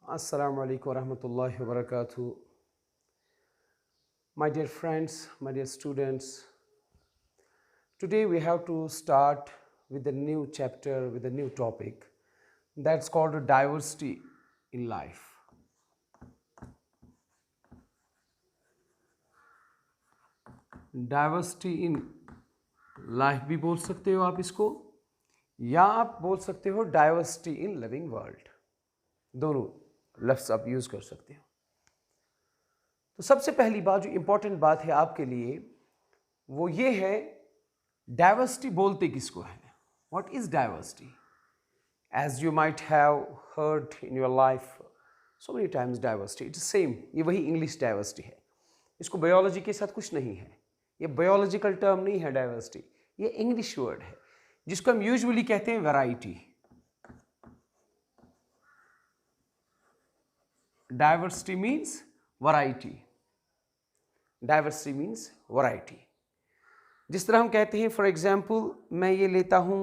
Assalamu alaikum warahmatullahi wabarakatuh. My dear friends, my dear students, today we have to start with a new chapter, with a new topic that's called diversity in life. Diversity in life भी बोल सकते हो आप इसको, या आप बोल सकते हो डाइवर्सिटी इन लिविंग वर्ल्ड। दोनों लफ्ज़ आप यूज़ कर सकते हो। तो सबसे पहली बात जो इम्पोर्टेंट बात है आपके लिए वो ये है, डाइवर्सिटी बोलते किसको है? What is diversity? As you might have heard in your life so many times, diversity it's same, ये वही इंग्लिश डाइवर्सिटी है। इसको बायोलॉजी के साथ कुछ नहीं है, ये बायोलॉजिकल टर्म नहीं है डाइवर्सिटी, ये इंग्लिश वर्ड है जिसको हम यूजुअली कहते हैं variety. Diversity means variety, diversity means variety. जिस तरह हम कहते हैं, फॉर एग्जाम्पल मैं ये लेता हूँ,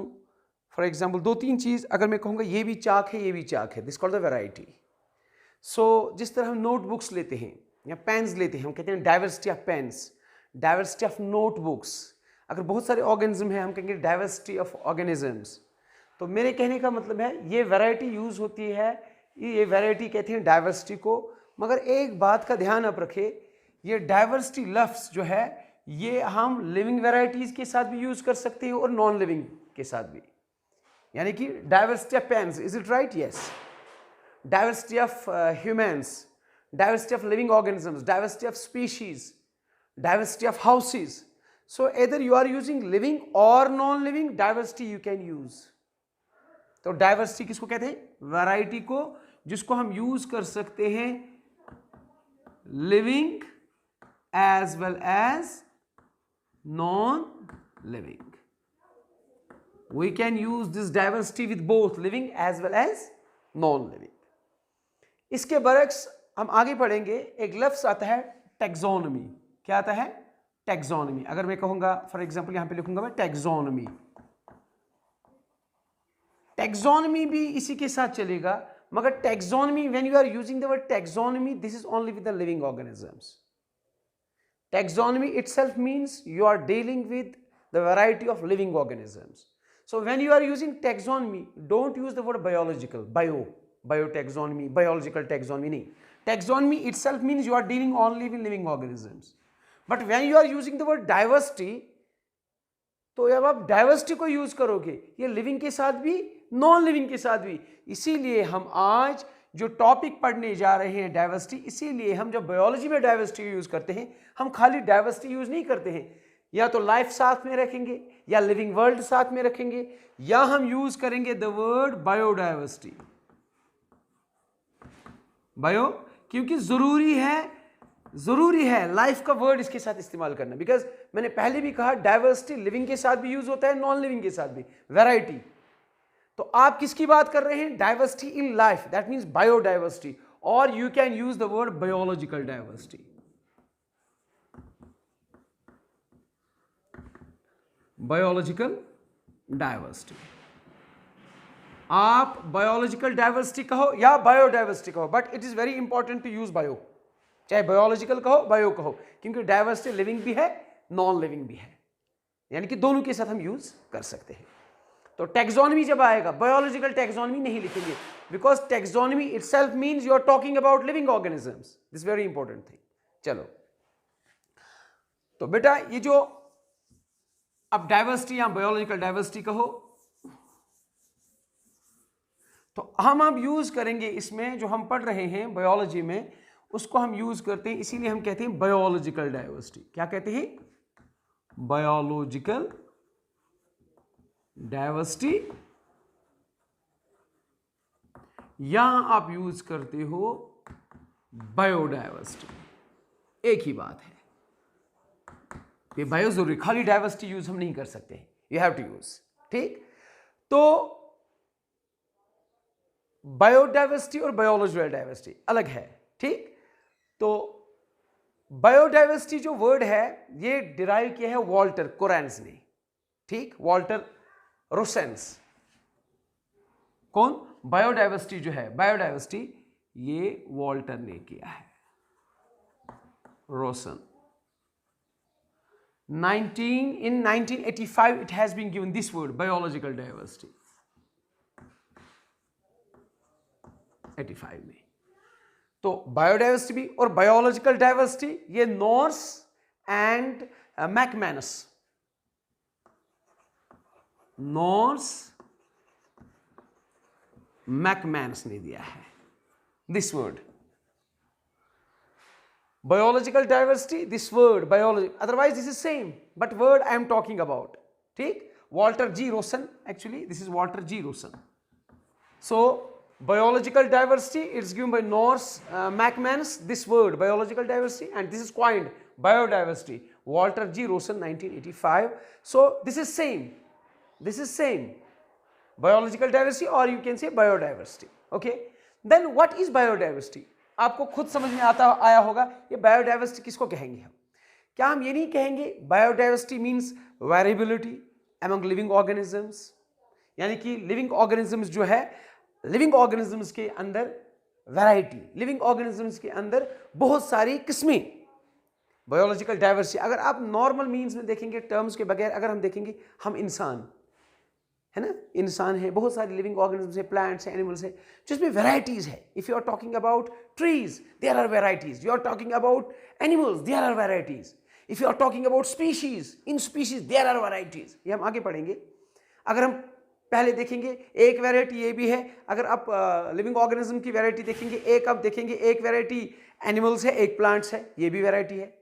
फॉर एग्जाम्पल दो तीन चीज़ अगर मैं कहूँगा ये भी चाक है, ये भी चाक है, दिस कॉल्ड द वैरायटी। सो जिस तरह हम नोटबुक्स लेते हैं या पेन्स लेते हैं, हम कहते हैं diversity of pens, diversity of notebooks. अगर बहुत सारे ऑर्गेनिज्म हैं हम कहेंगे डाइवर्सिटी ऑफ ऑर्गेनिजम्स। तो मेरे कहने का मतलब है ये वैरायटी यूज़ होती है, ये वैरायटी कहते हैं डाइवर्सिटी को। मगर एक बात का ध्यान आप रखें, ये डाइवर्सिटी लफ्ज़ जो है ये हम लिविंग वैरायटीज़ के साथ भी यूज़ कर सकते हैं और नॉन लिविंग के साथ भी। यानी कि diversity of pens, is it right? Yes. Diversity of humans, diversity of living organisms, diversity of species, diversity of houses. So either you are using living or non-living, diversity you can use. तो diversity किसको कहते हैं? Variety को, जिसको हम use कर सकते हैं living as well as non living. We can use this diversity with both living as well as non-living. इसके बरक्स हम आगे पढ़ेंगे, एक लफ्ज़ आता है टैक्सोनॉमी। क्या आता है? टैक्सोनॉमी। अगर मैं कहूँगा, फॉर एग्जांपल यहाँ पे लिखूंगा मैं टैक्सोनॉमी, टैक्सोनॉमी भी इसी के साथ चलेगा। मगर taxonomy, when you are using the word taxonomy, this is only with the living organisms. Taxonomy itself means you are dealing with the variety of living organisms. So when you are using taxonomy, don't use the word biological, biotaxonomy, biological taxonomy, nahi. Taxonomy itself means you are dealing only with living organisms. But when you are using the word diversity, तो जब आप diversity को use करोगे, ये living के साथ भी non living के साथ भी। इसीलिए हम आज जो टॉपिक पढ़ने जा रहे हैं डाइवर्सिटी, इसीलिए हम जब बायोलॉजी में डाइवर्सिटी यूज करते हैं, हम खाली डाइवर्सिटी यूज नहीं करते हैं, या तो लाइफ साथ में रखेंगे या लिविंग वर्ल्ड साथ में रखेंगे, या हम यूज करेंगे द वर्ड बायोडाइवर्सिटी। बायो, क्योंकि जरूरी है लाइफ का वर्ड इसके साथ इस्तेमाल करना। बिकॉज मैंने पहले भी कहा डाइवर्सिटी लिविंग के साथ भी यूज होता है, नॉन लिविंग के साथ भी, वैरायटी। तो आप किसकी बात कर रहे हैं? Diversity in life, that means biodiversity, और you can use the word biological diversity. Biological diversity, आप बायोलॉजिकल डाइवर्सिटी कहो या बायोडाइवर्सिटी कहो, but it is very important to use bio. चाहे बायोलॉजिकल कहो, बायो कहो, क्योंकि डाइवर्सिटी लिविंग भी है, नॉन लिविंग भी है, यानी कि दोनों के साथ हम यूज कर सकते हैं। तो टैक्सोनॉमी जब आएगा, बायोलॉजिकल टैक्सोनॉमी नहीं लिखेंगे, because taxonomy itself means you are talking about living organisms. This very important thing. चलो, तो बेटा ये जो अब डाइवर्सिटी या बायोलॉजिकल डाइवर्सिटी कहो, तो हम अब यूज करेंगे इसमें जो हम पढ़ रहे हैं बायोलॉजी में, उसको हम यूज करते हैं, इसीलिए हम कहते हैं बायोलॉजिकल डाइवर्सिटी। क्या कहते हैं? बायोलॉजिकल डाइवर्सिटी, या आप यूज करते हो बायोडाइवर्सिटी। एक ही बात है, ये बायो जरूरी, खाली डाइवर्सिटी यूज हम नहीं कर सकते, यू हैव टू यूज। ठीक, तो बायोडाइवर्सिटी और बायोलॉजिकल डाइवर्सिटी अलग है। ठीक, तो बायोडाइवर्सिटी जो वर्ड है ये डिराइव किया है वॉल्टर कोरेंस ने। ठीक, वॉल्टर रोसेंस। कौन? बायोडाइवर्सिटी जो है, बायोडाइवर्सिटी ये वॉल्टर ने किया है, रोसन। 1985 it has been given this word, biological diversity, 85 में। तो बायोडाइवर्सिटी भी और बायोलॉजिकल डाइवर्सिटी ये Norse and McManus, Norse McManus ने दिया है this word biological diversity, this word biology, otherwise this is same, but word I am talking about, ठीक। Walter G. Rosen, actually this is Walter G. Rosen. So biological diversity it's given by Norse McManus, this word biological diversity, and this is coined biodiversity, Walter G. Rosen 1985. So this is same, this is same, biological diversity or you can say biodiversity, okay। Then what is biodiversity? आपको खुद समझ में आया होगा ये biodiversity किसको कहेंगे हम। क्या हम ये नहीं कहेंगे biodiversity means variability among living organisms, यानी कि लिविंग ऑर्गेनिजम्स जो है, लिविंग ऑर्गेनिजम्स के अंदर वैरायटी, लिविंग ऑर्गेनिजम्स के अंदर बहुत सारी किस्में, बायोलॉजिकल डाइवर्सिटी। अगर आप नॉर्मल मीन्स में देखेंगे, टर्म्स के बगैर अगर हम देखेंगे, हम इंसान है ना, इंसान है, बहुत सारे लिविंग ऑर्गेनिजम्स है, प्लांट्स है, एनिमल्स है, जिसमें वेराइटीज है। If you are talking about trees there are varieties, you are talking about animals there are varieties, if you are talking about species, in species there are varieties. ये हम आगे पढ़ेंगे। अगर हम पहले देखेंगे एक वेराइटी ये भी है, अगर आप लिविंग ऑर्गेनिज्म की वेराइटी देखेंगे, एक आप देखेंगे एक वेराइटी एनिमल्स है, एक प्लांट्स है, ये भी वेराइटी है।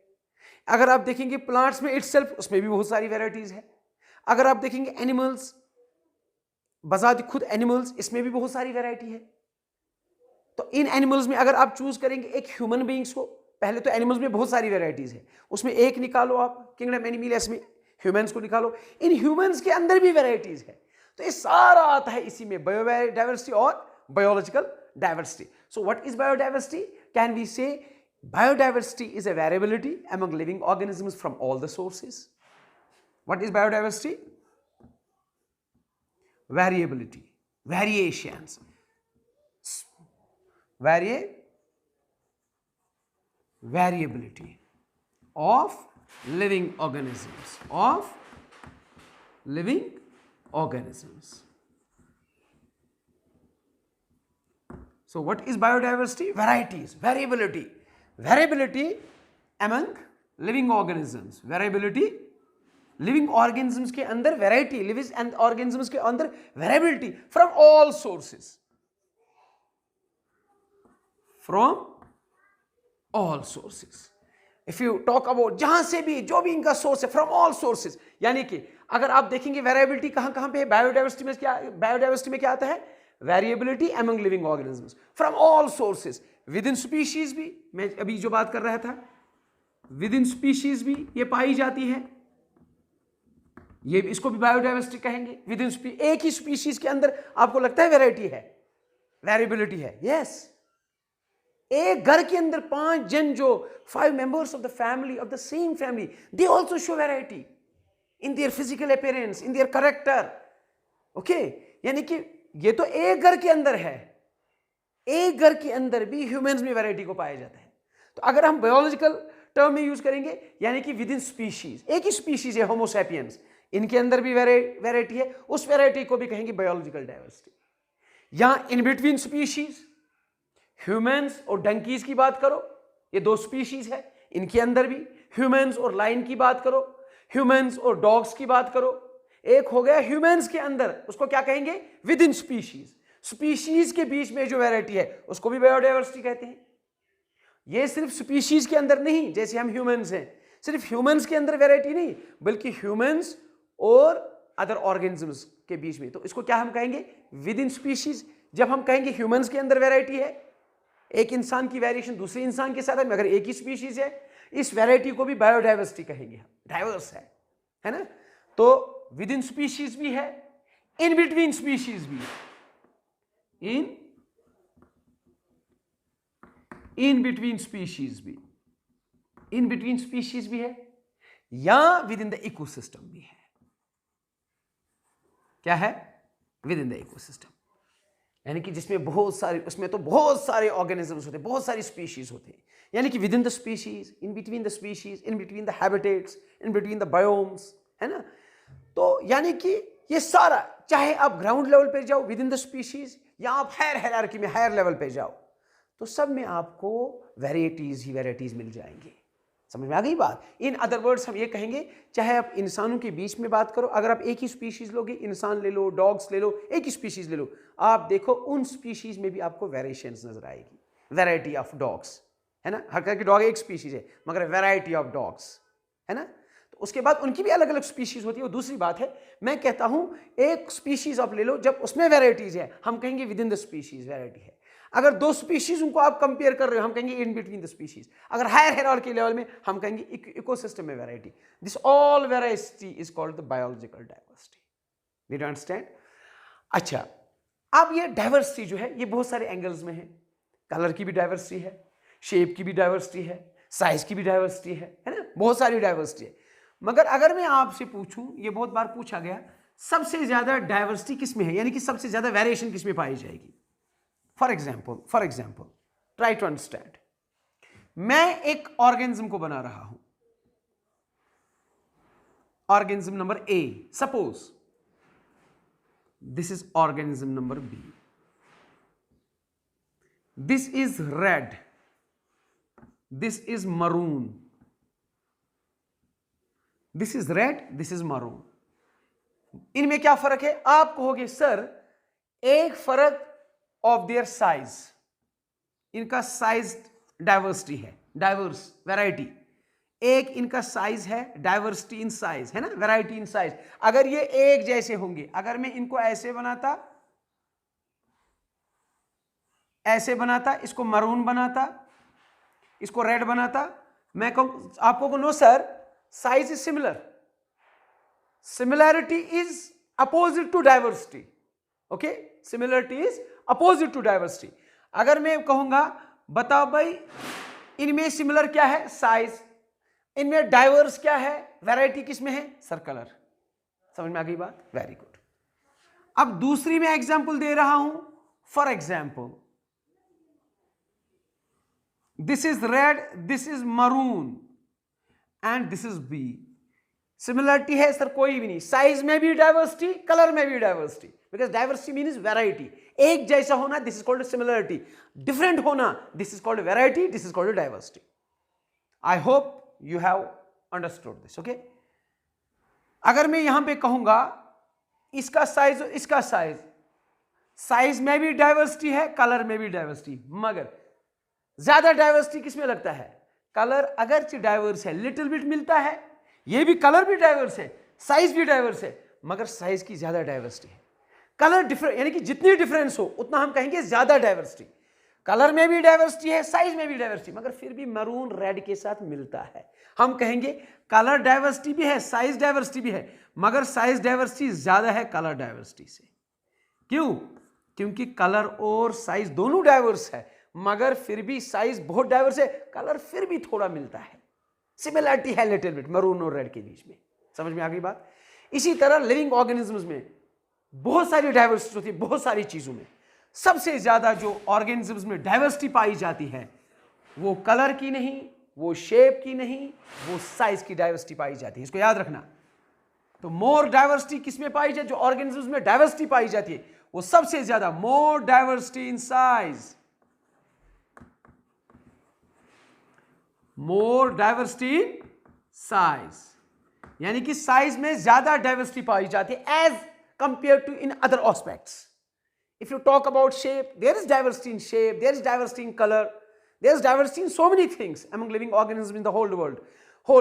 अगर आप देखेंगे प्लांट्स में इटसेल्फ, उसमें भी बहुत सारी वेराइटीज है। अगर आप देखेंगे एनिमल्स बजात खुद एनिमल्स, इसमें भी बहुत सारी वैरायटी है। तो इन एनिमल्स में अगर आप चूज करेंगे एक ह्यूमन बीइंग्स को, पहले तो एनिमल्स में बहुत सारी वैरायटीज है, उसमें एक निकालो आप किंगडम एनिमल्स में, ह्यूमंस को निकालो, इन ह्यूमंस के अंदर भी वैरायटीज है। तो ये सारा आता है इसी में, बायोडाइवर्सिटी और biological diversity. So what is biodiversity? Can we say biodiversity is a variability among living organisms from all the sources. What is biodiversity? Variability, variations, variability of living organisms, of living organisms. So what is biodiversity? Varieties, variability, variability among living organisms, variability living organisms के अंदर variety, living organisms के अंदर variability from all sources, from all sources. If you talk about जहां से भी जो भी इनका सोर्स है, फ्रॉम ऑल सोर्सेस, यानी कि अगर आप देखेंगे वेरिएबिलिटी कहां कहां पे है, बायोडाइवर्सिटी में क्या, बायोडाइवर्सिटी में क्या आता है? Variability among living organisms from all sources, with in species भी, मैं अभी जो बात कर रहा था, विद इन स्पीशीज भी ये पाई जाती है, ये इसको भी बायोडाइवर्सिटी कहेंगे। विद इन एक ही स्पीशीज के अंदर आपको लगता है वैरायटी है, वेरिएबिलिटी है, यस। एक घर के अंदर 5 जन, जो 5 members of the family, of the same family, they also show variety in their physical appearance, in their character, okay. यानी कि ये तो एक घर के अंदर है, एक घर के अंदर भी ह्यूमंस में वैरायटी को पाया जाता है। तो अगर हम बायोलॉजिकल टर्म में यूज करेंगे, यानी कि विद इन स्पीशीज, एक ही स्पीशीज है होमो सैपियंस, इनके अंदर भी वैरायटी है, उस वैरायटी को भी कहेंगे बायोलॉजिकल डाइवर्सिटी। यहां इन बिटवीन स्पीशीज, ह्यूमंस और डंकीज की बात करो, ये 2 स्पीशीज है, इनके अंदर भी ह्यूमंस और लाइन की बात करो, ह्यूमंस और डॉग्स की बात करो, एक हो गया ह्यूमंस के अंदर, उसको क्या कहेंगे? With in species. स्पीशीज के बीच में जो वैरायटी है उसको भी बायोडाइवर्सिटी कहते हैं। ये सिर्फ स्पीशीज के अंदर नहीं, जैसे हम ह्यूमंस हैं, सिर्फ ह्यूमंस के अंदर वैरायटी नहीं, बल्कि ह्यूमंस और अदर ऑर्गेनिजम्स के बीच में, तो इसको क्या हम कहेंगे? With in species. जब हम कहेंगे ह्यूमंस के अंदर वैरायटी है, एक इंसान की वेरिएशन दूसरे इंसान के साथ है, मगर एक ही स्पीशीज है, इस वैरायटी को भी बायोडाइवर्सिटी कहेंगे हम, डाइवर्स है ना। तो विद इन स्पीशीज भी है, इन बिटवीन स्पीशीज भी है, इन बिटवीन स्पीशीज भी, इन बिटवीन स्पीशीज भी है, या विद इन द इकोसिस्टम भी है। क्या है? Within the ecosystem. यानी कि जिसमें बहुत सारे, उसमें तो बहुत सारे ऑर्गेनिजम्स होते हैं, बहुत सारी स्पीशीज होते हैं, यानी कि with in the species, in between the species, in between the habitats, in between the biomes, है ना। तो यानी कि ये सारा, चाहे आप ग्राउंड लेवल पे जाओ विद इन द स्पीशीज, या आप हायर हायरार्की में हायर लेवल पे जाओ, तो सब में आपको वेराइटीज ही वेराइटीज मिल जाएंगे। समझ में आ गई बात। इन अदर वर्ड्स हम ये कहेंगे, चाहे आप इंसानों के बीच में बात करो, अगर आप एक ही स्पीशीज लोगे, इंसान ले लो, डॉग्स ले लो, एक ही स्पीशीज ले लो, आप देखो उन स्पीशीज में भी आपको वेरिएशंस नजर आएगी। वैरायटी ऑफ डॉग्स, है ना, हर तरह की डॉग एक स्पीशीज है, मगर वैरायटी ऑफ डॉग्स, है ना। तो उसके बाद उनकी भी अलग अलग स्पीशीज होती है, वो दूसरी बात है। मैं कहता हूं एक स्पीशीज आप ले लो, जब उसमें वेराइटीज है हम कहेंगे with in the species variety है। अगर दो स्पीशीज उनको आप कंपेयर कर रहे हो, हम कहेंगे इन बिटवीन द स्पीशीज। अगर हायर हायरार्की लेवल में हम कहेंगे इकोसिस्टम में variety. This all variety is called the biological diversity. Did you understand? अच्छा, अब ये डाइवर्सिटी जो है ये बहुत सारे एंगल्स में है। कलर की भी डाइवर्सिटी है, शेप की भी डाइवर्सिटी है, साइज की भी डाइवर्सिटी है ना, बहुत सारी डाइवर्सिटी है। मगर अगर मैं आपसे पूछूं, ये बहुत बार पूछा गया, सबसे ज्यादा डाइवर्सिटी किस में है, यानी कि सबसे ज्यादा वेरिएशन किस में पाई जाएगी। For example try to understand. मैं एक ऑर्गेनिज्म को बना रहा हूं, organism number A, suppose this is organism number B, this is red, this is maroon, this is red, this is maroon. इनमें क्या फर्क है? आप कहोगे सर एक फर्क ऑफ देयर साइज, इनका साइज डाइवर्सिटी है, डाइवर्स वैरायटी। एक इनका साइज है, डाइवर्सिटी इन साइज, है ना, वैरायटी इन साइज। अगर ये एक जैसे होंगे, अगर मैं इनको ऐसे बनाता, ऐसे बनाता, इसको मरून बनाता, इसको रेड बनाता, मैं कहूं आपको no sir size is similar, similarity is opposite to diversity. Okay, similarity is opposite to diversity. अगर मैं कहूंगा बताओ भाई इनमें सिमिलर क्या है, साइज, इनमें डाइवर्स क्या है, वैरायटी किसमें है, सर कलर। समझ में आ गई बात? Very good. अब दूसरी मैं एग्जांपल दे रहा हूं। For example this is red, this is maroon and this is B. Similarity है सर कोई भी नहीं, साइज में भी डाइवर्सिटी, कलर में भी diversity, because diversity means variety. एक जैसा होना this is called similarity, different होना this is called variety, this is called diversity. I hope you have understood this. Okay, अगर मैं यहां पे कहूंगा इसका साइज और इसका साइज, साइज में भी डाइवर्सिटी है, कलर में भी डाइवर्सिटी, मगर ज्यादा डाइवर्सिटी किसमें लगता है, कलर अगरचे डाइवर्स है, लिटिल बिट मिलता है, ये भी कलर भी डाइवर्स है, साइज भी डाइवर्स है, मगर साइज की ज्यादा डाइवर्सिटी है। कलर डिफरेंट, यानी कि जितनी डिफरेंस हो उतना हम कहेंगे ज्यादा डाइवर्सिटी। कलर में भी डाइवर्सिटी है, साइज में भी डाइवर्सिटी, मगर फिर भी मरून रेड के साथ मिलता है, हम कहेंगे कलर डाइवर्सिटी भी है, साइज डाइवर्सिटी भी है, मगर साइज डाइवर्सिटी ज्यादा है कलर डाइवर्सिटी से। क्यों? क्योंकि कलर और साइज दोनों डाइवर्स है, मगर फिर भी साइज बहुत डाइवर्स है, कलर फिर भी थोड़ा मिलता है, सिमिलरिटी है लिटिल बिट मरून और रेड के बीच में। समझ में आ गई बात? इसी तरह लिविंग ऑर्गेनिजम्स में बहुत सारी डाइवर्सिटी होती है, बहुत सारी चीजों में। सबसे ज्यादा जो ऑर्गेनिजम्स में डाइवर्सिटी पाई जाती है वो कलर की नहीं, वो शेप की नहीं, वो साइज की डाइवर्सिटी पाई जाती है। इसको याद रखना। तो मोर डाइवर्सिटी किसमें पाई जाती है? जो ऑर्गेनिजम्स में डाइवर्सिटी पाई जाती है वो सबसे ज्यादा more diversity in size, more diversity in size, यानी कि साइज में ज्यादा डाइवर्सिटी पाई जाती है as compare to in other aspects. If you talk about shape, there is diversity in shape, there is diversity in color, there is diversity in so many things among living organisms in the whole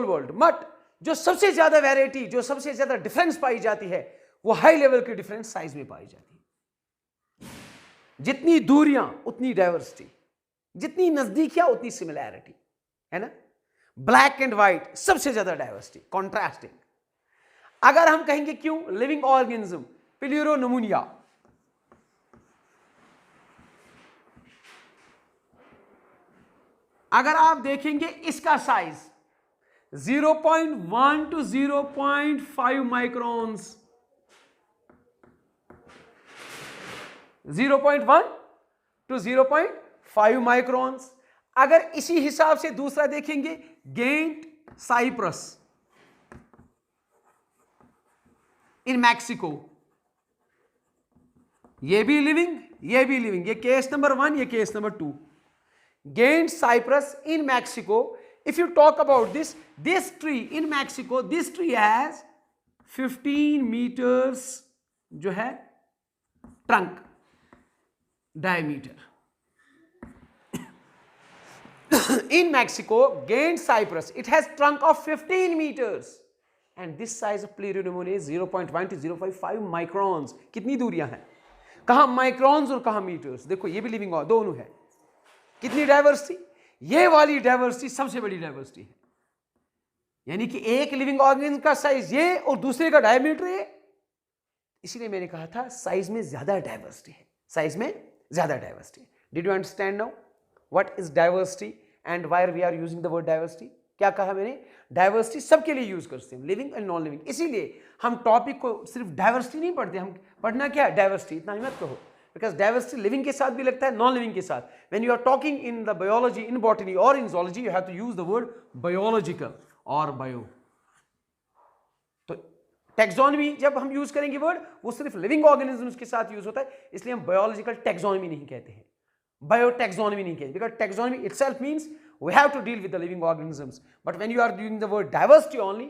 world. But जो सबसे ज्यादा variety, जो सबसे ज्यादा difference pi जाती है वो high level की डिफरेंस साइज में पाई जाती है। जितनी दूरियां उतनी डाइवर्सिटी, जितनी नजदीकियां उतनी सिमिलैरिटी, है ना। ब्लैक एंड व्हाइट सबसे ज्यादा डाइवर्सिटी, कॉन्ट्रास्टिंग। अगर हम कहेंगे क्यों लिविंग ऑर्गेनिज्म प्लूरोनमुनिया, अगर आप देखेंगे इसका size 0.1 to 0.5 microns, 0.1 to 0.5 microns. अगर इसी हिसाब से दूसरा देखेंगे, गेंट साइप्रस इन मैक्सिको, ये भी लिविंग, ये भी लिविंग, ये केस नंबर 1, ये case number 2। Giant cypress in Mexico, if you talk about this tree in Mexico, this tree has 15 meters जो है trunk diameter. In Mexico, Ghent cypress, it has trunk of 15 meters and this size of Pleurodemone is 0.1 to 0.5 microns. कितनी दूरियां हैं, कहां microns और कहां metres. देखो ये भी लिविंग और दोनों है। कितनी डाइवर्सिटी, ये वाली डाइवर्सिटी सबसे बड़ी डाइवर्सिटी है, यानी कि एक लिविंग ऑर्गेनिज्म का साइज ये और दूसरे का डायमीटर ये। इसीलिए मैंने कहा था साइज में ज्यादा डाइवर्सिटी है, साइज में ज्यादा डाइवर्सिटी है। Did you understand now what is diversity and where we are using the word diversity? क्या कहा मैंने? डाइवर्सिटी सबके लिए यूज करते हैं, लिविंग एंड नॉन लिविंग। इसीलिए हम टॉपिक को सिर्फ डाइवर्सिटी नहीं पढ़ते, हम पढ़ना क्या है? डाइवर्सिटी। इतना ही मत कहो, because diversity living के साथ भी लगता है, नॉन लिविंग के साथ। when you are talking in the biology, in botany or in zoology, you have to use the word biological or bio। तो टैक्सोनॉमी जब हम यूज करेंगे वर्ड, वो सिर्फ लिविंग ऑर्गेनिजम्स के साथ यूज होता है, इसलिए हम बायोलॉजिकल टैक्सोनॉमी नहीं कहते हैं, बायोटैक्सोनॉमी नहीं कहते, because taxonomy itself means we have to deal with the living organisms, but when you are using the word diversity only,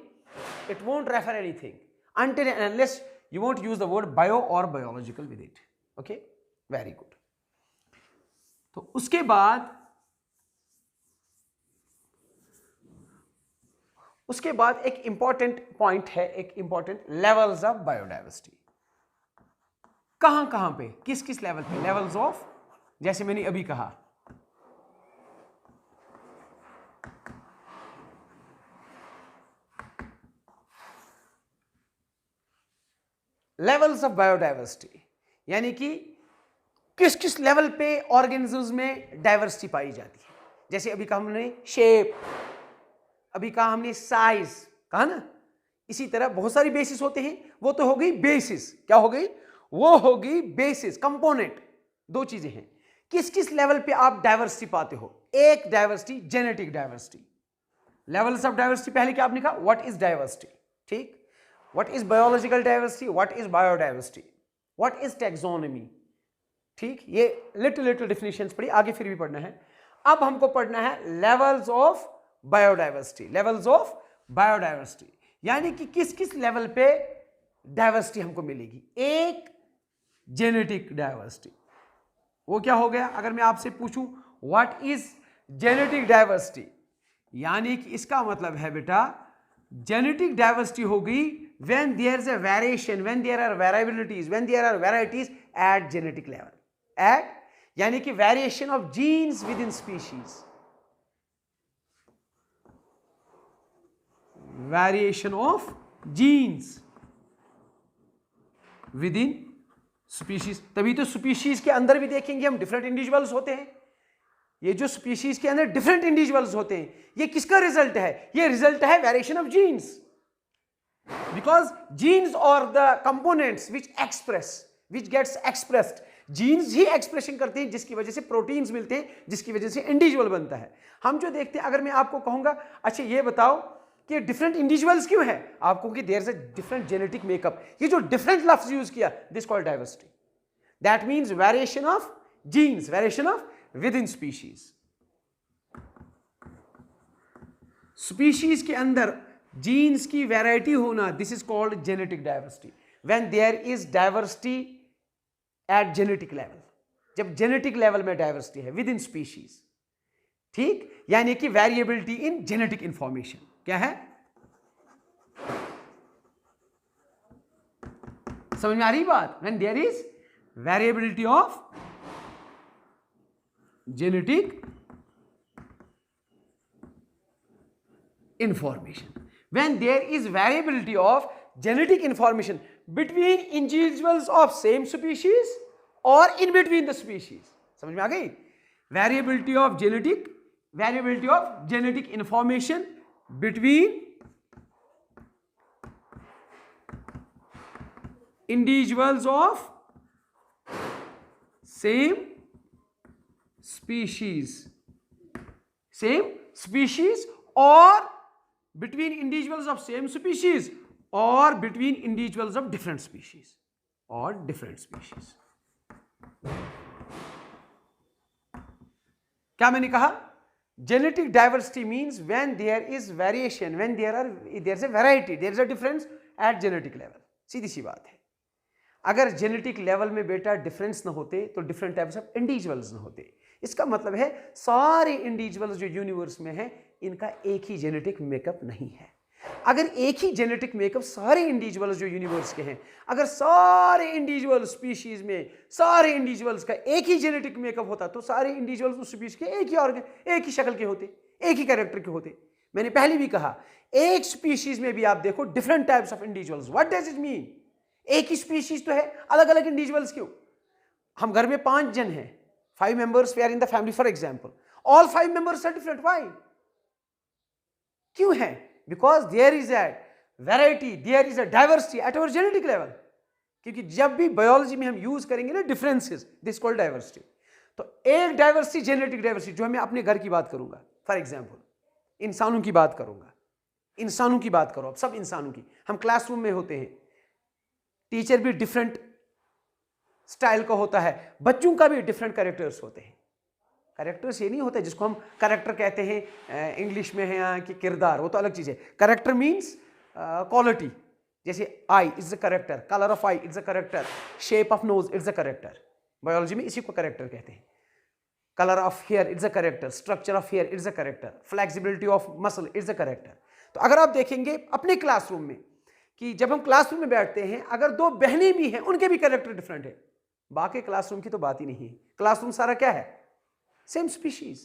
it won't refer anything until and unless you won't use the word bio or biological with it। okay, very good. तो उसके बाद एक important point है, एक important levels of biodiversity. कहां कहां पे, किस किस लेवल पे? लेवल्स ऑफ, जैसे मैंने अभी कहा, लेवल्स ऑफ बायोडाइवर्सिटी, यानी कि किस किस लेवल पे ऑर्गेनिजम्स में डाइवर्सिटी पाई जाती है। जैसे अभी कहा हमने शेप, अभी कहा हमने साइज, कहा ना। इसी तरह बहुत सारी बेसिस होते हैं, वो तो हो गई बेसिस। क्या हो गई? वो हो गई बेसिस, कंपोनेंट। दो चीजें हैं। किस किस लेवल पे आप डाइवर्सिटी पाते हो? एक diversity genetic diversity. Levels of diversity पहले क्या आपने कहा? व्हाट इज डाइवर्सिटी, ठीक। What is biological diversity, what is biodiversity, what is taxonomy, ठीक। ये लिटिल डिफिनेशंस पढ़ी, आगे फिर भी पढ़ना है। अब हमको पढ़ना है levels of biodiversity. Levels of biodiversity यानी कि किस किस लेवल पे डाइवर्सिटी हमको मिलेगी। एक जेनेटिक डाइवर्सिटी, वो क्या हो गया? अगर मैं आपसे पूछूं व्हाट इज जेनेटिक डाइवर्सिटी, यानी कि इसका मतलब है बेटा जेनेटिक डाइवर्सिटी हो गई when there is a variation, when there are variabilities, when there are varieties at genetic level, at यानी कि variation of genes within species, variation of genes within species। तभी तो species के अंदर भी देखेंगे हम different individuals होते हैं। ये जो species के अंदर different individuals होते हैं, ये किसका रिजल्ट है? ये रिजल्ट है variation of genes, because genes are the components which express, which gets expressed। genes he expression करते हैं, जिसकी वजह से प्रोटीन्स मिलते हैं, जिसकी वजह से इंडिविजुअल बनता है। हम जो देखते हैं, अगर मैं आपको कहूंगा अच्छा ये बताओ कि डिफरेंट इंडिविजुअल्स क्यों है, आपको कि there is a different genetic makeup. ये जो डिफरेंट लफ्ज यूज किया, this called diversity. That means variation of genes, variation of within species. Species के अंदर जीन्स की वैरायटी होना, this is called genetic diversity. When there is diversity at genetic level, जब genetic level में diversity है within species, ठीक, यानी कि वेरिएबिलिटी इन जेनेटिक इंफॉर्मेशन। क्या है? समझ में आ रही बात? When there is variability of genetic information, when there is variability of genetic information between individuals of same species or in between the species। समझ में आ गई? variability of genetic information between individuals of same species, same species, or between individuals of same species, or between individuals of different species, or different species. क्या मैंने कहा? Genetic diversity means when there is variation, when there's a variety, there is a difference at genetic level. सीधी सी बात है. अगर genetic level में बेटा difference ना होते तो डिफरेंट टाइप्स ऑफ इंडिविजुअल्स ना होते. इसका मतलब है सारे इंडिविजुअल्स जो यूनिवर्स में हैं इनका एक ही जेनेटिक मेकअप नहीं है. अगर एक ही जेनेटिक मेकअप सारे इंडिविजुअल्स जो यूनिवर्स के हैं, अगर सारे इंडिविजुअल स्पीशीज में सारे इंडिविजुअल्स का एक ही जेनेटिक मेकअप होता तो सारे इंडिविजुअल्स उस स्पीशीज के एक ही ऑर्गन, एक ही शक्ल के होते, एक ही कैरेक्टर के होते. मैंने पहले भी कहा एक स्पीशीज में भी आप देखो different types of individuals. What does it mean? एक ही स्पीशीज तो है, अलग अलग इंडिविजुअल्स क्यों? हम घर में 5 जन हैं, 5 members we are in the family for example, all 5 members are different. Why? क्यों है? Because there is a variety, there is a diversity at our genetic level. क्योंकि जब भी बायोलॉजी में हम यूज करेंगे ना डिफरेंसेस, दिस कॉल्ड डाइवर्सिटी. तो एक डाइवर्सिटी, जेनेटिक डाइवर्सिटी, जो मैं अपने घर की बात करूंगा, फॉर एग्जांपल इंसानों की बात करूंगा, इंसानों की बात करो, अब सब इंसानों की. हम क्लासरूम में होते हैं, टीचर भी डिफरेंट स्टाइल का होता है, बच्चों का भी डिफरेंट कैरेक्टर्स होते हैं. कैरेक्टर्स ये नहीं होता जिसको हम कैरेक्टर कहते हैं इंग्लिश में है यहाँ कि किरदार, वो तो अलग चीज़ है. Character means quality. जैसे eye is a character, colour of eye is a character, shape of nose is a character. Biology में इसी को कैरेक्टर कहते हैं. Colour of hair is a character, structure of hair is a character, flexibility of muscle is a character. तो अगर आप देखेंगे अपने क्लासरूम में कि जब हम क्लासरूम में बैठते हैं, अगर 2 बहनें भी हैं उनके भी कैरेक्टर डिफरेंट है. बाकी क्लासरूम की तो बात ही नहीं है. क्लासरूम सारा क्या है? Same species.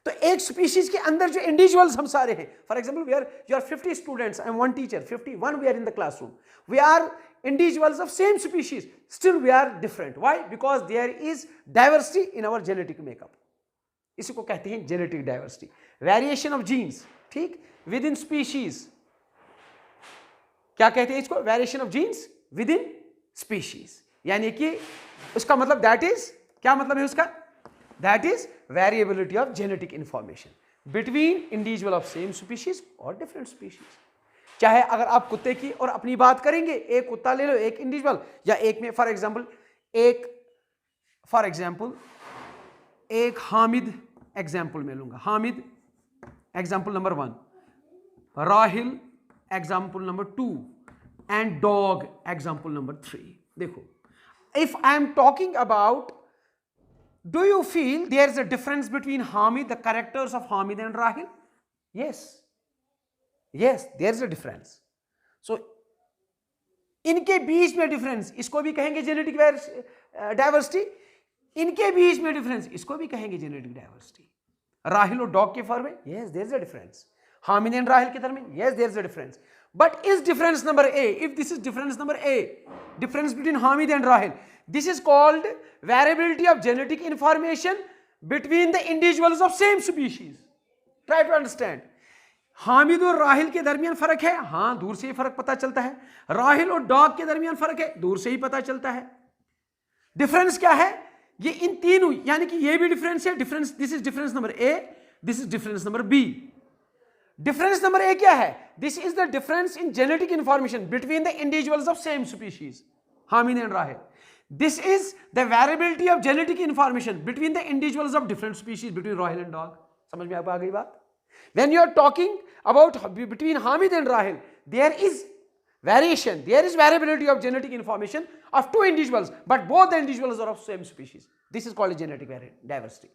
तो एक स्पीशीज के अंदर जो इंडिविजुअल्स हम सारे हैं, for example you are 50 students, I am one teacher, 51 we are in the classroom, we are individuals of same species, still we are different. Why? Because there is diversity in our genetic makeup. इसी को कहते हैं genetic diversity. Variation of genes, ठीक, within species. क्या कहते हैं इसको? Variation of genes within species. यानी कि उसका मतलब दैट इज, क्या मतलब है उसका? That is variability of genetic information between individual of same species or different species. चाहे अगर आप कुत्ते की और अपनी बात करेंगे, एक कुत्ता ले लो, एक इंडिविजुअल, या एक में फॉर एग्जांपल एक हामिद एग्जांपल में लूंगा. Hamid example number 1, Rahil example number 2 and dog example number 3. देखो, if I am talking about, do you feel there is a difference between Hamid, the characters of Hamid and Rahil? Yes, yes, there is a difference. So इनके बीच में difference, इसको भी कहेंगे genetic diversity. इनके बीच में difference, इसको भी कहेंगे जेनेटिक डाइवर्सिटी. राहिल और डॉग के फॉर्म में, yes, there is a difference. Hamid and Rahil के दरमियान, yes, there is a difference. But is difference number A, if this is difference number A, difference between Hamid and Rahil, this is called variability of genetic information between the individuals of same species. Try to understand. Hamid और राहिल के दरमियान फर्क है, हाँ, दूर से ही फर्क पता चलता है. राहिल और डॉग के दरमियान फर्क है, दूर से ही पता चलता है. डिफरेंस क्या है? ये इन तीनों, यानी कि ये भी डिफरेंस है. Difference, this is difference number A, this is difference number B. Difference number A क्या है? This is the difference in genetic information between the individuals of same species, Hamid and Rahil. This is the variability of genetic information between the individuals of different species, between Rahil and dog. समझ में आ गई बात? When you are talking about between Hamid and Rahil, there is variation, there is variability of genetic information of 2 individuals, but both the individuals are of same species. This is called genetic diversity.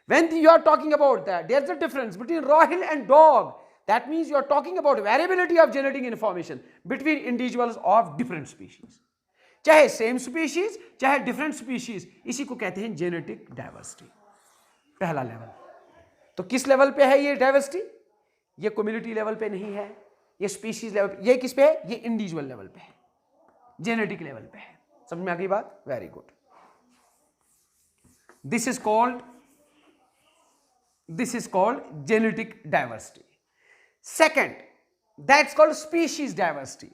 When you are talking about that, there is a difference between Rahil and dog. That means you are talking about variability of genetic information between individuals of different species. चाहे same species चाहे different species, इसी को कहते हैं genetic diversity. पहला level. तो किस level पे है ये डाइवर्सिटी? ये कम्युनिटी लेवल पे नहीं है, ये स्पीशीज लेवल पे. ये किस पे है? ये इंडिविजुअल लेवल पे है, जेनेटिक लेवल पे है. समझ में आ गई बात? Very good. This is called genetic diversity. Second, that's called species diversity.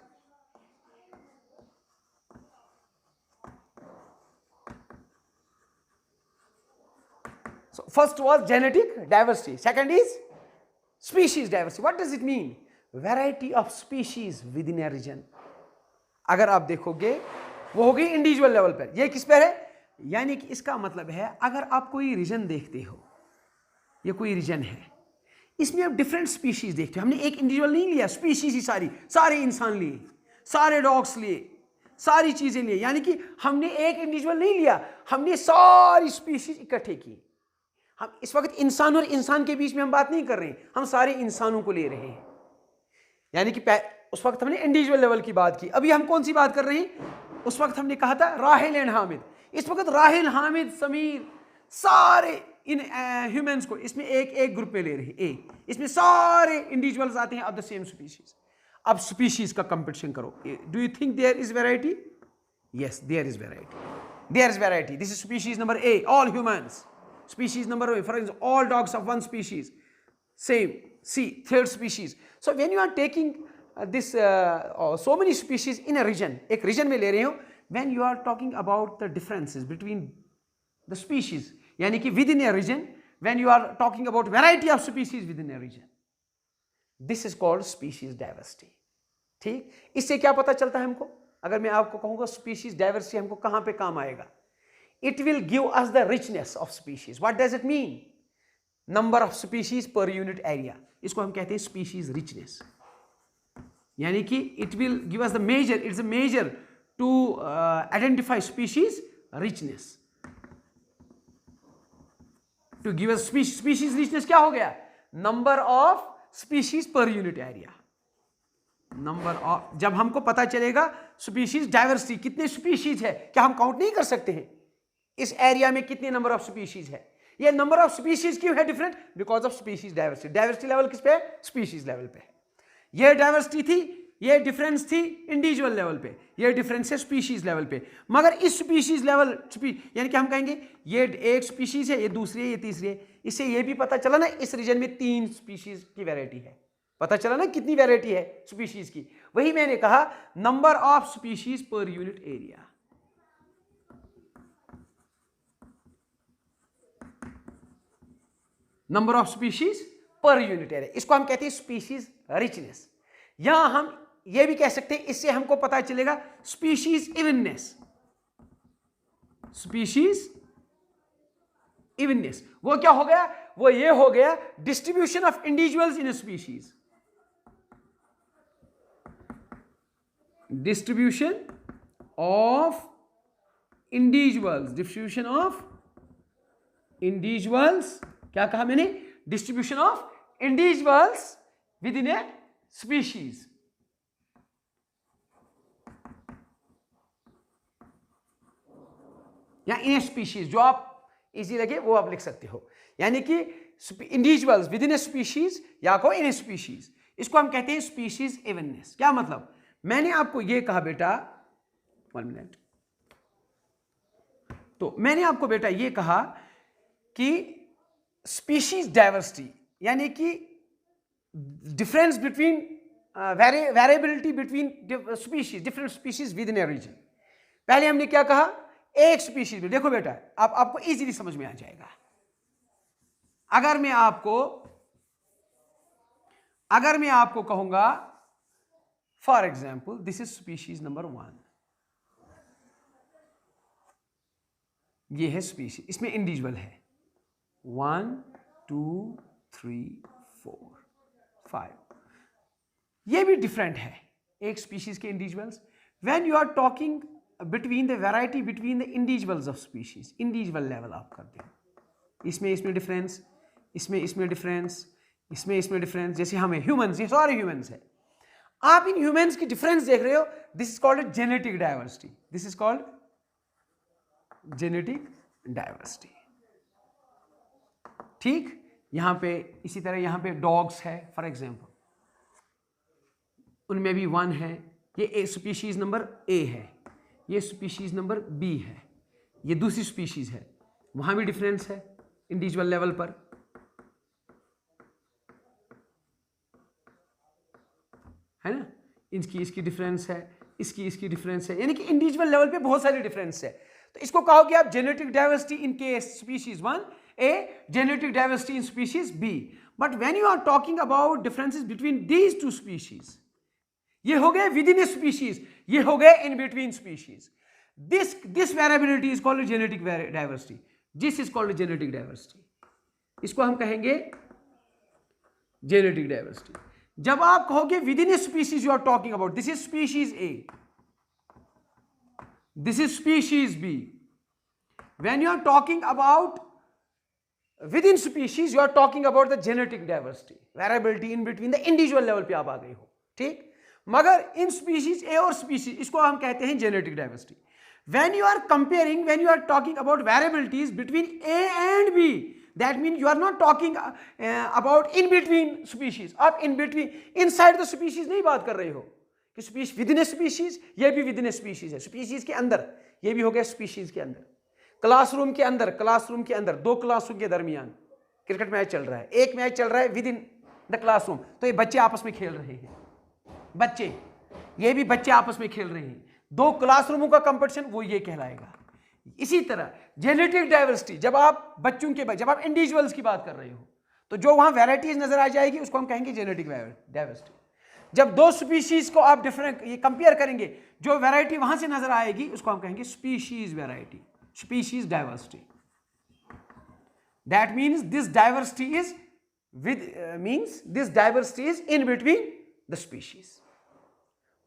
So first was genetic diversity, second is species diversity. What does it mean? Variety of species within a region. अगर आप देखोगे वो हो गई individual level पर, ये किस पर है? यानी कि इसका मतलब है अगर आप कोई रीजन देखते हो, ये कोई रीजन है, इसमें आप डिफरेंट स्पीशीज देखते हो। हमने एक इंडिविजुअल नहीं लिया, स्पीशीज ही सारे इंसान लिए, सारे डॉग्स लिए, सारी चीजें लिए, यानी कि हमने एक इंडिविजुअल नहीं लिया, हमने सारी स्पीशीज इकट्ठे की। हम इस वक्त इंसान और इंसान के बीच में हम बात नहीं कर रहे हैं, हम सारे इंसानों को ले रहे हैं। यानी कि उस वक्त हमने इंडिविजुअल लेवल की बात की, अभी हम कौन सी बात कर रहे हैं? उस वक्त हमने कहा था राहिल एंड हामिद। इस वक्त राहिल, हामिद, समीर, सारे इन ह्यूमंस को इसमें एक ग्रुप में ले रहे हैं। इसमें सारे इंडिविजुअल्स आते हैं ऑफ द सेम स्पीशीज। अब स्पीशीज का कंपटीशन करो। Do you think there is variety? Yes, there is variety, there is variety. This is species number A, all humans. Species number A, for example, all dogs of one species. Same, C, third species. So when you are taking so many species in a region, एक region में ले रहे हो, when you are talking about the differences between the species, यानी कि within a region, when you are talking about variety of species within a region, this is called species diversity. ठीक, इससे क्या पता चलता है हमको? अगर मैं आपको कहूँगा species diversity हमको कहाँ पे काम आएगा? It will give us the richness of species. What does it mean? Number of species per unit area. इसको हम कहते हैं species richness. यानी कि it will give us the measure, it's a measure to identify species richness. To give us species richness क्या हो गया? Number of species per unit area. Number of, जब हमको पता चलेगा species diversity, कितने species है, क्या हम काउंट नहीं कर सकते हैं? इस एरिया में कितने नंबर ऑफ स्पीशीज है? ये नंबर ऑफ स्पीशीज क्यों है different? Because of species diversity. Diversity level किस पे है? स्पीशीज लेवल पे। ये डाइवर्सिटी थी, ये डिफरेंस थी इंडिविजुअल लेवल पे, ये डिफरेंस है स्पीशीज लेवल पे। मगर इस स्पीशीज लेवल यानी कि हम कहेंगे ये एक स्पीशीज है, ये दूसरी है, ये तीसरी है। इससे ये भी पता चला ना इस रीजन में 3 स्पीशीज की वैरायटी है। पता चला ना कितनी वैरायटी है स्पीशीज की। वही मैंने कहा number of species per unit area. Number of species per unit area, इसको हम कहते हैं स्पीशीज रिचनेस। यहां हम ये भी कह सकते हैं, इससे हमको पता चलेगा स्पीशीज इवननेस। स्पीशीज इवननेस वो क्या हो गया? वो ये हो गया distribution of individuals in A species. Distribution of individuals, distribution of individuals, क्या कहा मैंने? Distribution of individuals with in A species. या इन ए स्पीशीज, जो आप इजी लगे वो आप लिख सकते हो। यानी कि individuals with in A species या को इन ए स्पीशीज, इसको हम कहते हैं स्पीशीज इवननेस। क्या मतलब? मैंने आपको ये कहा बेटा, 1 मिनट, तो मैंने आपको बेटा ये कहा कि स्पीशीज डाइवर्सिटी यानी कि difference between variability between species, different species within a region. पहले हमने क्या कहा? एक स्पीशीज में, देखो बेटा आपको इजीली समझ में आ जाएगा। अगर मैं आपको कहूंगा for example this is species number 1, ये है स्पीशीज, इसमें इंडिविजुअल है 1 2 3 4 5, ये भी डिफरेंट है एक स्पीशीज के individuals. When you are talking between the variety between the individuals of species, individual level आप करते हो, इसमें डिफरेंस, इसमें डिफरेंस, इसमें डिफरेंस। जैसे हमें ह्यूमंस, ये सारे ह्यूमंस है, आप इन ह्यूमंस की डिफरेंस देख रहे हो, this is called genetic diversity, this is called genetic diversity. ठीक, यहां पे इसी तरह यहां पे डॉग्स है फॉर एग्जांपल, उनमें भी 1 है, ये स्पीशीज नंबर ए है, ये स्पीशीज नंबर बी है, ये दूसरी स्पीशीज है, वहां भी डिफरेंस है इंडिविजुअल लेवल पर, है ना। इसकी डिफरेंस है, इसकी डिफरेंस है, यानी कि इंडिविजुअल लेवल पे बहुत सारी डिफरेंस है। तो इसको कहो कि आप genetic diversity in case species 1 A, genetic diversity in species B. But when you are talking about differences between these two species, ये हो गए within a species, ये हो गए in between species. This variability is called genetic diversity. This is called genetic diversity. इसको हम कहेंगे genetic diversity. जब आप कहोगे within a species, you are talking about this is species A, this is species B. When you are talking about within species, you are talking about the genetic diversity, variability in between the individual level पे आप आ गए हो, ठीक. मगर इन species A और species, इसको हम कहते हैं genetic diversity. When you are comparing, when you are talking about variabilities between A and B, that means you are not talking about in between species. आप in between, inside the species नहीं बात कर रहे हो कि species within a species, ये भी within a species है, species के अंदर, ये भी हो गया species के अंदर. क्लासरूम के अंदर, क्लासरूम के अंदर, दो क्लासरूम के दरमियान क्रिकेट मैच चल रहा है, एक मैच चल रहा है विद इन द क्लासरूम, तो ये बच्चे आपस में खेल रहे हैं, बच्चे, ये भी बच्चे आपस में खेल रहे हैं, दो क्लासरूमों का कंपटीशन, वो ये कहलाएगा. इसी तरह जेनेटिक डाइवर्सिटी, जब आप बच्चों के, जब आप इंडिविजुअल्स की बात कर रहे हो, तो जो वहां वैरायटीज नजर आ जाएगी उसको हम कहेंगे जेनेटिक डाइवर्सिटी. जब दो स्पीशीज को आप डिफरेंट ये कंपेयर करेंगे, जो वैरायटी वहां से नजर आएगी उसको हम कहेंगे species variety, species diversity. That means this diversity is in between the species.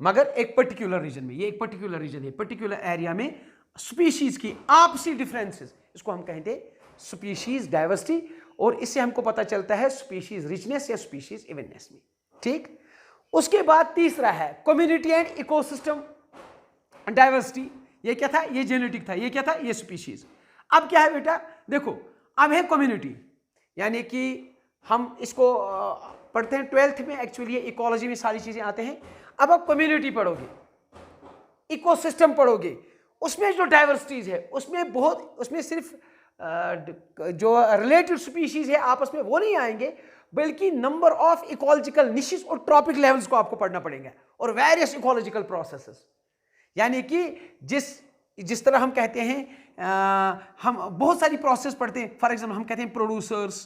मगर एक पर्टिकुलर रीजन में, ये एक पर्टिकुलर रीजन है, पर्टिकुलर एरिया में स्पीशीज की आपसी डिफरेंसेस, इसको हम कहते हैं स्पीशीज डाइवर्सिटी. और इससे हमको पता चलता है स्पीशीज रिचनेस या स्पीशीज इवननेस में, ठीक. उसके बाद तीसरा है कम्युनिटी एंड इकोसिस्टम डाइवर्सिटी. ये क्या था? ये जेनेटिक था. ये क्या था? ये स्पीशीज. अब क्या है बेटा? देखो, अब है कम्युनिटी, यानी कि हम इसको पढ़ते हैं 12th में, एक्चुअली इकोलॉजी में सारी चीजें आते हैं. अब आप कम्युनिटी पढ़ोगे, इकोसिस्टम पढ़ोगे, उसमें जो डाइवर्सिटीज है उसमें सिर्फ जो रिलेटेड स्पीशीज है आपस में वो नहीं आएंगे, बल्कि नंबर ऑफ इकोलॉजिकल निशेस और ट्रॉपिक लेवल्स को आपको पढ़ना पड़ेगा, और वेरियस इकोलॉजिकल प्रोसेसेस. यानी कि जिस तरह हम कहते हैं, हम बहुत सारी प्रोसेस पढ़ते हैं. फॉर एग्जाम्पल हम कहते हैं प्रोड्यूसर्स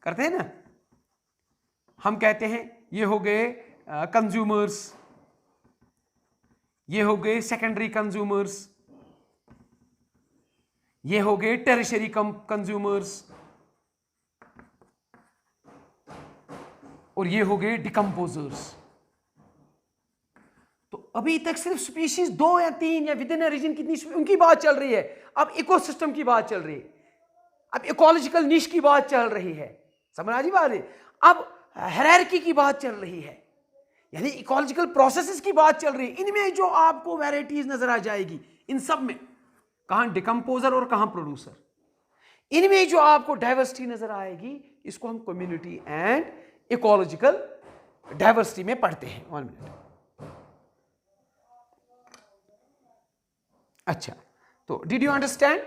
करते हैं ना, हम कहते हैं ये हो गए कंज्यूमर्स, ये हो गए सेकेंडरी कंज्यूमर्स, ये हो गए टेरिशरी कंज्यूमर्स, और ये हो गए डिकम्पोजर्स. तो अभी तक सिर्फ स्पीशीज 2 या 3 या विद इन रीजन कितनी उनकी बात चल रही है. अब इकोसिस्टम की बात चल रही है, अब इकोलॉजिकल निश की बात चल रही है, समझ आ रही बात है. अब हायरार्की की बात चल रही है, यानी इकोलॉजिकल प्रोसेसेस की बात चल रही है. इनमें जो आपको वैरायटीज नजर आ जाएगी, इन सब में कहां डिकम्पोजर और कहां प्रोड्यूसर, इनमें जो आपको डाइवर्सिटी नजर आएगी, इसको हम कम्युनिटी एंड इकोलॉजिकल डाइवर्सिटी में पढ़ते हैं. 1 मिनट. अच्छा, तो did you understand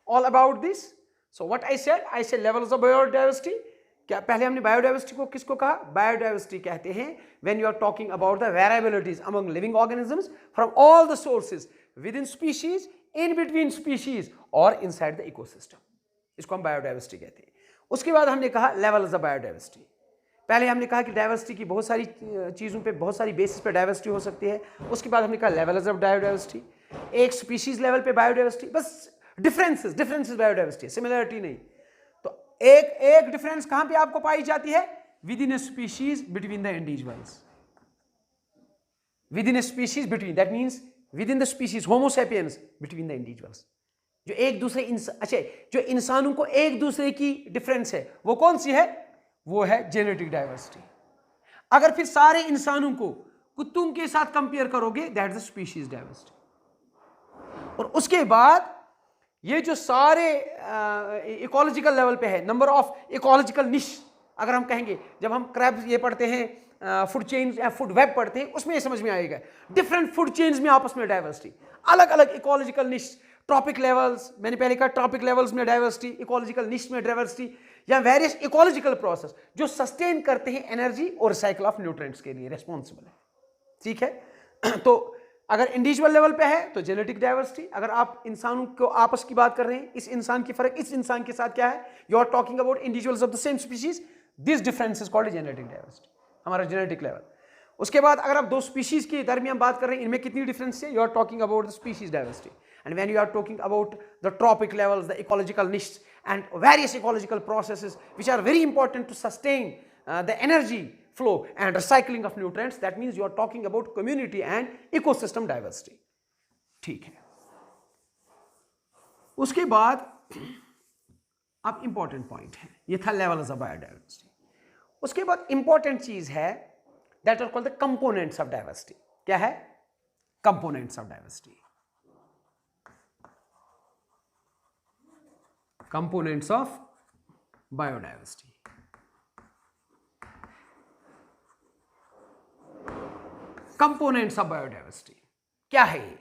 all about this? So what I said levels of biodiversity. क्या पहले हमने बायोडाइवर्सिटी को किसको कहा? बायोडाइवर्सिटी कहते हैं when you are talking about the variabilities among living organisms from all the sources within species, in between species और inside the ecosystem. इसको हम बायोडाइवर्सिटी कहते हैं. उसके बाद हमने कहा लेवल्स ऑफ बायोडाइवर्सिटी. पहले हमने कहा कि डाइवर्सिटी की बहुत सारी चीज़ों पे, बहुत सारी बेसिस पे डाइवर्सिटी हो सकती है. उसके बाद हमने कहा लेवल्स ऑफ बायोडाइवर्सिटी. एक स्पीशीज लेवल पे बायोडाइवर्सिटी, बस डिफरेंसेस बायोडाइवर्सिटी, सिमिलरिटी नहीं. तो एक डिफरेंस कहां पे आपको पाई जाती है? Within A species between the individuals, with in A species between, that means with in the species homo sapiens between the individuals. जो एक दूसरे अच्छा, जो इंसानों को एक दूसरे की डिफरेंस है वो कौन सी है? वो है जेनेटिक डाइवर्सिटी. अगर फिर सारे इंसानों को कुत्तों के साथ कंपेयर करोगे, दैट इज स्पीशीज डाइवर्सिटी. और उसके बाद ये जो सारे इकोलॉजिकल लेवल पे है, नंबर ऑफ इकोलॉजिकल निश, अगर हम कहेंगे, जब हम क्रैब ये पढ़ते हैं, फूड चेन या फूड वेब पढ़ते हैं, उसमें ये समझ में आएगा डिफरेंट फूड चेन्स में आपस में डाइवर्सिटी, अलग अलग इकोलॉजिकल निश, ट्रॉपिक लेवल्स, मैंने पहले कहा ट्रॉपिक लेवल्स में डाइवर्सिटी, इकोलॉजिकल निश में डाइवर्सिटी, या वेरियस इकोलॉजिकल प्रोसेस जो सस्टेन करते हैं एनर्जी और साइकिल ऑफ न्यूट्रिएंट्स के लिए रिस्पॉन्सिबल है. ठीक है. तो अगर इंडिविजुअल लेवल पे है तो जेनेटिक डाइवर्सिटी। अगर आप इंसानों को आपस की बात कर रहे हैं, इस इंसान की फर्क इस इंसान के साथ क्या है, you are talking about individuals of the same species, this difference is called genetic diversity, हमारा जेनेटिक लेवल। उसके बाद अगर आप दो स्पीशीज के दरमियान बात कर रहे हैं, इनमें कितनी डिफरेंस है, you are talking about the species diversity. And when you are talking about the trophic levels, the ecological niches and various ecological processes which are very important to sustain the energy flow and recycling of nutrients, that means you are talking about community and ecosystem diversity. ठीक है। उसके बाद अब important point है, ये था levels of biodiversity. उसके बाद इंपॉर्टेंट चीज है that are called the components of diversity. क्या है? Components of diversity. Components of biodiversity. Components of biodiversity क्या है? ये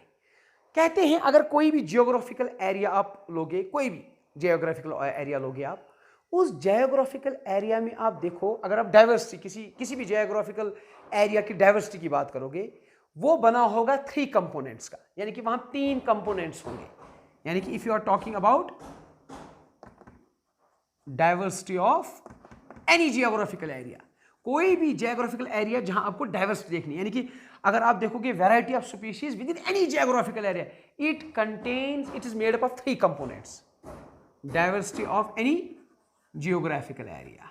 कहते हैं अगर कोई भी जियोग्राफिकल एरिया आप लोगे, कोई भी जियोग्राफिकल एरिया लोगे आप, उस जियोग्राफिकल एरिया में आप देखो, अगर आप डाइवर्सिटी किसी भी जियोग्राफिकल एरिया की डाइवर्सिटी की बात करोगे, वो बना होगा 3 कंपोनेंट्स का, यानी कि वहां 3 कंपोनेंट्स होंगे। यानी कि if you are talking about diversity of any geographical area, कोई भी जियोग्राफिकल एरिया जहां आपको डाइवर्सिटी देखनी है, यानी कि अगर आप देखोगे variety of species with in any geographical area, it is made up of 3 components. Diversity of any geographical area,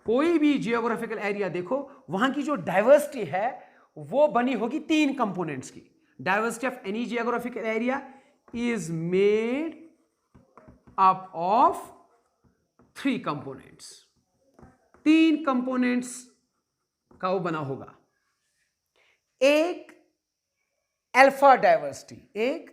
कोई भी जियोग्राफिकल एरिया देखो, वहां की जो डाइवर्सिटी है वो बनी होगी 3 कंपोनेंट्स की। Diversity of any geographical area is made up of 3 components. 3 components का वो बना होगा। एक अल्फा डाइवर्सिटी, एक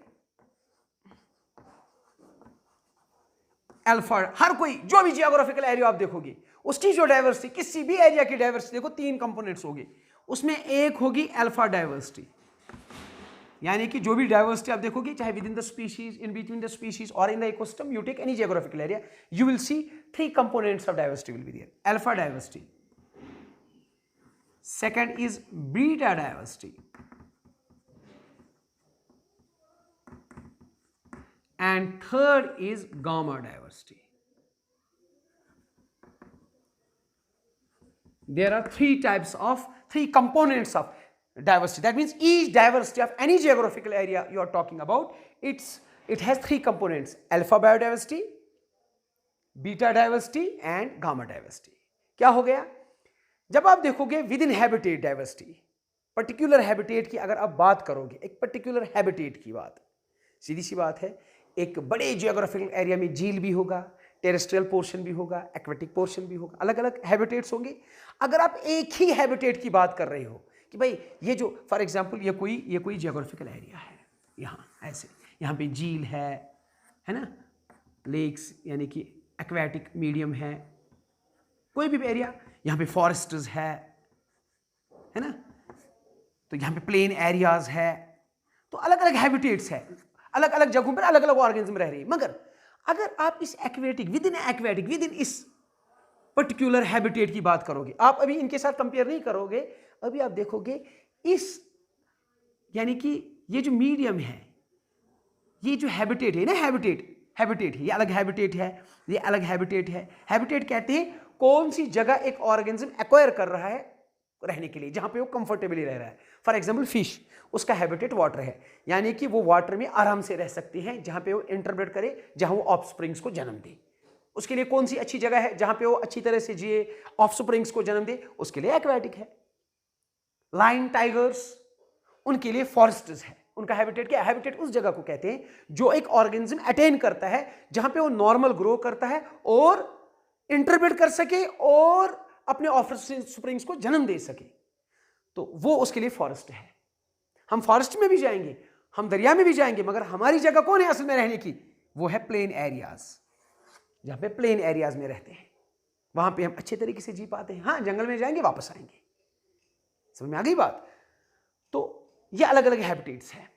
अल्फा, हर कोई जो भी जियोग्राफिकल एरिया आप देखोगे उसकी जो डाइवर्सिटी, किसी भी एरिया की डाइवर्सिटी देखो 3 कंपोनेंट्स होगी, उसमें एक होगी अल्फा डाइवर्सिटी। यानी कि जो भी डाइवर्सिटी आप देखोगे, चाहे within the species, in between the species और in the ecosystem, you take any geographical area, you will see 3 components of diversity will be there. Alpha diversity. Second is beta diversity. And third is gamma diversity. There are 3 components of diversity. That means each diversity of any geographical area you are talking about, it has 3 components: alpha biodiversity, beta diversity and gamma diversity. क्या हो गया? जब आप देखोगे with in habitat diversity, particular habitat की अगर आप बात करोगे, एक पर्टिकुलर हैबिटेट की बात, सीधी सी बात है, एक बड़े जियोग्राफिकल एरिया में झील भी होगा, टेरेस्ट्रियल पोर्शन भी होगा, एक्वेटिक पोर्शन भी होगा, अलग अलग हैबिटेट्स होंगे। अगर आप एक ही हैबिटेट की बात कर रहे हो कि भाई ये जो फॉर एग्जांपल ये कोई जियोग्राफिकल एरिया है, यहाँ ऐसे, यहाँ पे झील है ना, लेक्स यानी कि एक्वेटिक मीडियम है, कोई भी एरिया, यहाँ पे फॉरेस्ट्स है ना, तो यहाँ पे प्लेन एरियाज है, तो अलग अलग हैबिटेट्स है, अलग अलग जगहों पर अलग अलग ऑर्गेनिज्म रह रही है। मगर अगर आप इस विद इन इस पर्टिकुलर हैबिटेट की बात करोगे, आप अभी इनके साथ कंपेयर नहीं करोगे, अभी आप देखोगे इस, यानी कि ये जो मीडियम है, ये जो हैबिटेट है ना, हैबिटेट है, ये अलग हैबिटेट है, ये अलग हैबिटेट है। हैबिटेट कहते हैं कौन सी जगह एक ऑर्गेनिज्म एक्वायर कर रहा है रहने के लिए, जहां पे वो कंफर्टेबली रह रहा है। फॉर एग्जांपल फिश, उसका हैबिटेट वाटर है, यानी कि वो वाटर में आराम से रह सकती है, जहां पे वो इंटरब्रेड करे, जहां वो ऑफस्प्रिंग्स को जन्म दे। उसके लिए कौन सी अच्छी जगह है जहां पे वो अच्छी तरह से जिए, ऑफस्प्रिंग्स को जन्म दे? उसके लिए एक्वेटिक है। लायन, टाइगर्स, उनके लिए फॉरेस्ट्स है। उनका हैबिटेट क्या है? हैबिटेट उस जगह को कहते हैं जो एक ऑर्गेनिज्म अटेन करता है, जहां पे वो नॉर्मल ग्रो करता है और इंटरब्रेड कर सके और अपने ऑफस्प्रिंग्स को जन्म दे सके, तो वो उसके लिए फॉरेस्ट है। हम फॉरेस्ट में भी जाएंगे, हम दरिया में भी जाएंगे, मगर हमारी जगह कौन है असल में रहने की? वो है प्लेन एरियाज, जहां पे प्लेन एरियाज में रहते हैं, वहां पे हम अच्छे तरीके से जी पाते हैं। हाँ, जंगल में जाएंगे, वापस आएंगे। समझ में आ गई बात? तो ये अलग अलग हैबिटेट्स है।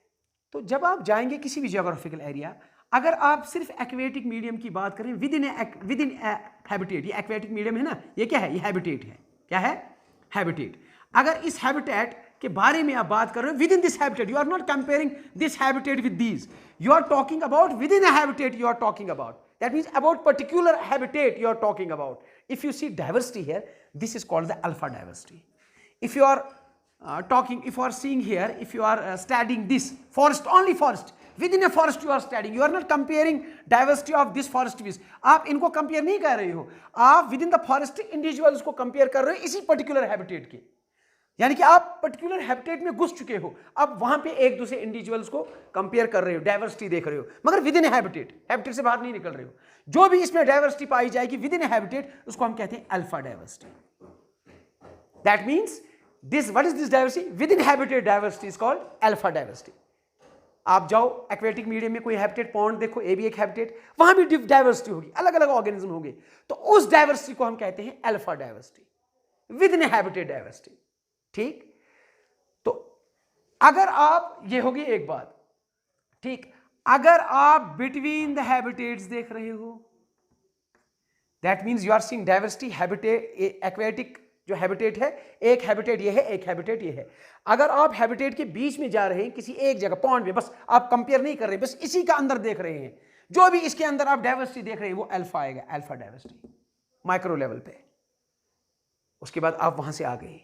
तो जब आप जाएंगे किसी भी जियोग्राफिकल एरिया, अगर आप सिर्फ एक्वेटिक मीडियम की बात करें, विद इन हैबिटेट, ये एक्वेटिक मीडियम है ना, ये क्या है? ये हैबिटेट है। क्या है? हैबिटेट। अगर इस हैबिटेट के बारे में आप बात कर रहे हो, within this habitat, you are not comparing this habitat with these, you are talking about within a habitat, you are talking about, that means about particular habitat you are talking about. If you see diversity here, this is called the alpha diversity. If you are if you are seeing here, if you are studying this forest, only forest, within a forest you are studying, you are not comparing diversity of this forest with, आप इनको compare नहीं कर रहे हो, आप within the forest individuals को compare कर रहे हो इसी particular habitat के, यानी कि आप पर्टिकुलर हैबिटेट में घुस चुके हो, अब वहां पे एक दूसरे इंडिविजुअल्स को कंपेयर कर रहे हो, डाइवर्सिटी देख रहे हो, मगर विद इन हैबिटेट, हैबिटेट से बाहर नहीं निकल रहे हो। जो भी इसमें डाइवर्सिटी पाई जाएगी विद इन हैबिटेट, उसको हम कहते हैं alpha diversity. That means this, what is this diversity? With in habitat diversity is called alpha diversity. आप जाओ एक्वेटिक मीडियम में कोई हैबिटेट, पॉन्ड देखो, ये भी एक हैबिटेट, वहां भी डाइवर्सिटी होगी, अलग अलग ऑर्गेनिज्म होंगे, तो उस डाइवर्सिटी को हम कहते हैं alpha diversity, with in habitat diversity. ठीक, तो अगर आप, ये होगी एक बात, ठीक, अगर आप बिटवीन द हैबिटेट्स देख रहे हो, that means you are seeing diversity, habitat, aquatic जो हैबिटेट है, एक हैबिटेट ये है, एक हैबिटेट ये है, अगर आप हैबिटेट के बीच में जा रहे हैं किसी एक जगह पॉइंट में, बस आप कंपेयर नहीं कर रहे, बस इसी का अंदर देख रहे हैं, जो भी इसके अंदर आप डाइवर्सिटी देख रहे हैं वो अल्फा आएगा, अल्फा डाइवर्सिटी माइक्रो लेवल पे। उसके बाद आप वहां से आ गए,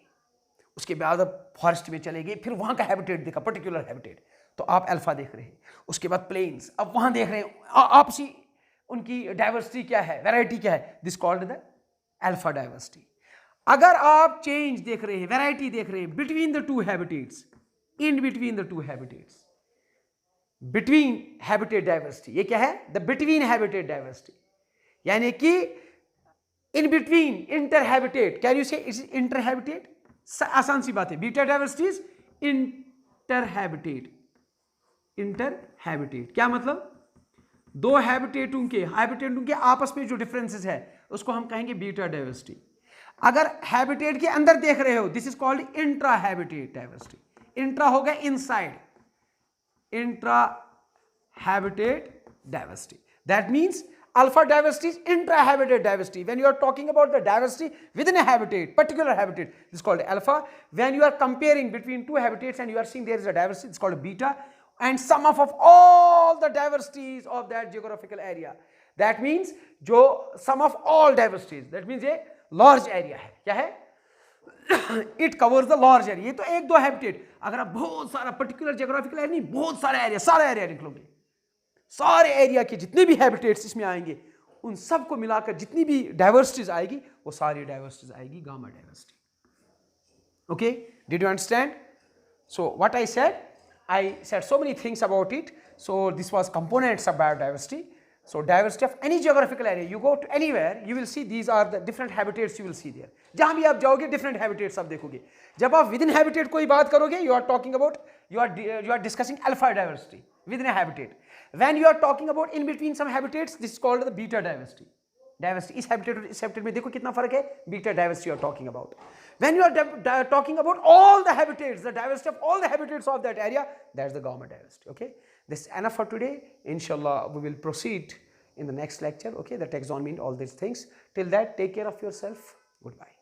उसके बाद आप फॉरेस्ट में चले गए, फिर वहां का हैबिटेट देखा, पर्टिकुलर हैबिटेट, तो आप अल्फा देख रहे हैं। उसके बाद प्लेन्स, अब वहां देख रहे हैं आपसी उनकी डाइवर्सिटी क्या है, वैरायटी क्या है, this called the alpha diversity. अगर आप चेंज देख रहे हैं, वैरायटी देख रहे हैं between the two habitats, in between the two habitats, between habitat diversity, ये क्या है? द बिटवीन हैबिटेट डाइवर्सिटी, यानी कि in between, inter habitat, can you से इट्स इंटर हैबिटेट? आसान सी बात है, beta diversity is inter habitat, inter habitat क्या मतलब? दो हैबिटेटों के आपस में जो डिफरेंसेस है उसको हम कहेंगे बीटा डाइवर्सिटी। अगर हैबिटेट के अंदर देख रहे हो, this is called intra habitat diversity. Intra हो गया inside, intra habitat diversity, that means alpha diversity is intra-habitat diversity. When you are talking about the diversity within a habitat, particular habitat, this is called alpha. When you are comparing between two habitats and you are seeing there is a diversity, it's called beta. And sum of all the diversities of that geographical area. That means जो sum of all diversities, that means ये large area है, क्या है? It covers the large area. ये तो एक दो habitat, अगर आप बहुत सारा particular geographical area नहीं, बहुत सारा area, सारा area निकलोगे, सारे एरिया के जितने भी हैबिटेट्स इसमें आएंगे, उन सबको मिलाकर जितनी भी डाइवर्सिटीज आएगी, वो सारी डाइवर्सिटीज आएगी gamma diversity. Okay, did you understand? So what I said so many things about it. So this was components of biodiversity. So diversity of any geographical area, you go to anywhere, you will see these are the different habitats, you will see there. जहां भी आप जाओगे different habitats आप देखोगे। जब आप with in habitat कोई बात करोगे, you are talking about, you are discussing alpha diversity within a habitat. When you are talking about in between some habitats, this is called the beta diversity. Diversity इस habitat और इस habitat में देखो कितना फर्क है, beta diversity you are talking about. When you are talking about all the habitats, the diversity of all the habitats of that area, that's the gamma diversity. Okay, this is enough for today. Inshallah we will proceed in the next lecture. Okay, the taxonomy and all these things. Till that, take care of yourself. Goodbye.